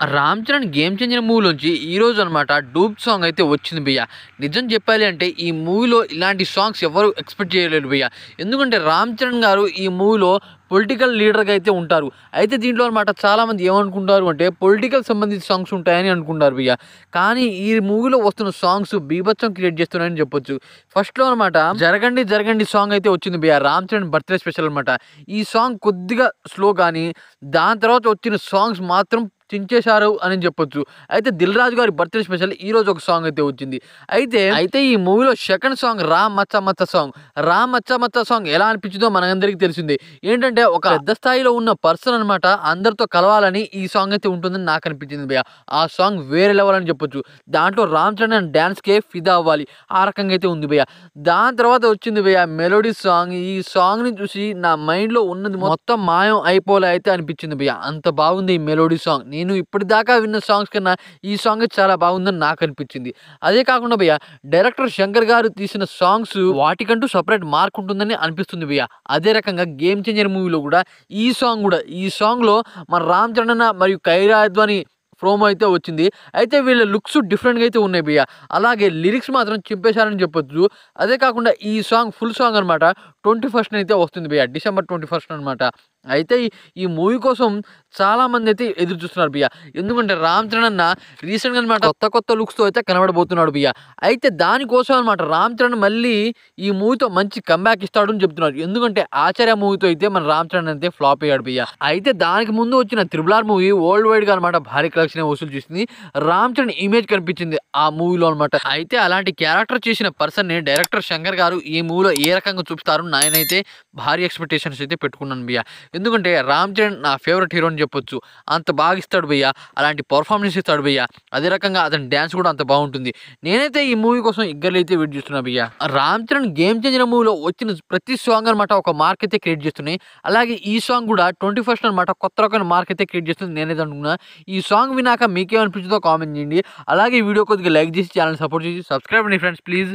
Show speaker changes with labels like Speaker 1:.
Speaker 1: Ram Charan 'game changer' మూవీలోంచి ఈరోజు అనమాట 'dupe' song అయితే వచ్చింది భయ్య. నిజం చెప్పాలి అంటే ఈ మూవీలో ఇలాంటి సాంగ్స్ ఎవరు ఎక్స్‌పెక్ట్ చేయలేరు భయ్య. ఎందుకంటే రామ్ చరణ్ గారు ఈ మూవీలో పొలిటికల్ లీడర్‌గా అయితే ఉంటారు. అయితే దీంట్లో అనమాట చాలామంది ఏమనుకుంటారు అంటే పొలిటికల్ సంబంధించిన సాంగ్స్ ఉంటాయని అనుకుంటారు భయ్య. కానీ ఈ మూవీలో వస్తున్న సాంగ్స్ బీభత్సం క్రియేట్ చేస్తున్నాయని చెప్పొచ్చు. ఫస్ట్‌లో అనమాట 'జరగండి జరగండి' సాంగ్ అయితే వచ్చింది భయ్య. రామ్ చరణ్ బర్త్‌డే స్పెషల్ అనమాట. ఈ సాంగ్ కొద్దిగా స్లో గానీ దాని తర్వాత వచ్చిన సాంగ్స్ మాత్రం చించేశారు అని చెప్పొచ్చు. అయితే 'దిల్ రాజు' గారి బర్త్‌డే స్పెషల్ ఈరోజు ఒక సాంగ్ అయితే వచ్చింది. అయితే ఈ మూవీలో సెకండ్ సాంగ్ 'రా మచ్చ మచ్చ' సాంగ్. 'రా మచ్చ మచ్చ' సాంగ్ ఎలా అనిపించిందో మనందరికీ తెలిసిందే. ఏంటంటే ఒక పెద్ద స్థాయిలో ఉన్న పర్సన్ అనమాట అందరితో కలవాలని ఈ సాంగ్ అయితే ఉంటుందని నాకు అనిపించింది భయ్య. ఆ సాంగ్ వేరే లెవెల్ అని చెప్పొచ్చు. దాంట్లో రామ్ చరణ్ డాన్స్‌కే ఫిదా అవ్వాలి. ఆ రకంగా అయితే ఉంది భయ్య. దాని తర్వాత వచ్చింది భయ్య మెలోడీ సాంగ్. ఈ సాంగ్‌ని చూసి నా మైండ్‌లో ఉన్నది మొత్తం మాయం అయిపోలే అయితే అనిపించింది భయ్య. అంత బాగుంది ఈ మెలోడీ సాంగ్. నేను ఇప్పటిదాకా విన్న సాంగ్స్ కన్నా ఈ సాంగే చాలా బాగుందని నాకు అనిపించింది. అదే కాకుండా భయ్య డైరెక్టర్ శంకర్ గారు తీసిన సాంగ్స్ వాటికంటూ సెపరేట్ మార్క్ ఉంటుందని అనిపిస్తుంది భయ్య. అదే రకంగా 'గేమ్ చేంజర్' మూవీలో కూడా ఈ సాంగ్‌లో మన రామ్ చరణ్ అన్న మరియు కైరా అద్వానీ ప్రోమో అయితే వచ్చింది. అయితే వీళ్ళ లుక్స్ డిఫరెంట్‌గా అయితే ఉన్నాయి భయ్య. అలాగే లిరిక్స్ మాత్రం చింపేశారని చెప్పొచ్చు. అదే కాకుండా ఈ సాంగ్ ఫుల్ సాంగ్ అనమాట 21st అయితే వస్తుంది భయ్య. డిసెంబర్ 21 అనమాట. అయితే ఈ మూవీ కోసం చాలామంది అయితే ఎదురు చూస్తున్నారు భయ్య. ఎందుకంటే రామ్ చరణ్ అన్న రీసెంట్‌గా అనమాట కొత్త లుక్స్‌తో అయితే కనబడబోతున్నాడు భయ్య. అయితే దానికోసం అనమాట రామ్ చరణ్ మళ్ళీ ఈ మూవీతో మంచి కమ్‌బ్యాక్ ఇస్తాడు అని చెప్తున్నారు. ఎందుకంటే 'ఆచార్య' మూవీతో అయితే మన రామ్ చరణ్ అయితే ఫ్లాప్ అయ్యాడు భయ్య. అయితే దానికి ముందు వచ్చిన 'త్రిబుల్ ఆర్' మూవీ వరల్డ్ వైడ్‌గా అనమాట భారీ కలెక్షన్ వసూలు చేసింది. రామ్ చరణ్ ఇమేజ్ కనిపించింది ఆ మూవీలో అనమాట. అయితే అలాంటి క్యారెక్టర్ చేసిన పర్సన్‌ని డైరెక్టర్ శంకర్ గారు ఈ మూవీలో ఏ రకంగా చూపిస్తారు నేనైతే భారీ ఎక్స్‌పెక్టేషన్స్ అయితే పెట్టుకున్నాను భయ్య. ఎందుకంటే రామ్ చరణ్ నా ఫేవరెట్ హీరో అని చెప్పొచ్చు. అంత బాగా ఇస్తాడు భయ్య. అలాంటి పర్ఫార్మెన్స్ ఇస్తాడు భయ్య. అదే రకంగా అతని డాన్స్ కూడా అంత బాగుంటుంది. నేనైతే ఈ మూవీ కోసం ఈగర్‌లీ అయితే వెయిట్ చేస్తున్నా భయ్య. రామ్ చరణ్ 'గేమ్ చేంజర్' మూవీలో వచ్చిన ప్రతి సాంగ్ అనమాట ఒక మార్క్ అయితే క్రియేట్ చేస్తున్నాయి. అలాగే ఈ సాంగ్ కూడా 21st అనమాట కొత్త రకమైన మార్క్ అయితే క్రియేట్ చేస్తుంది నేనైతే అనుకున్నా. ఈ సాంగ్ వినాక మీకేమనిపించిందో కామెంట్ చేయండి. అలాగే ఈ వీడియో కొద్దిగా లైక్ చేసి ఛానల్ సపోర్ట్ చేసి సబ్స్క్రైబ్ అండి ఫ్రెండ్స్ ప్లీజ్.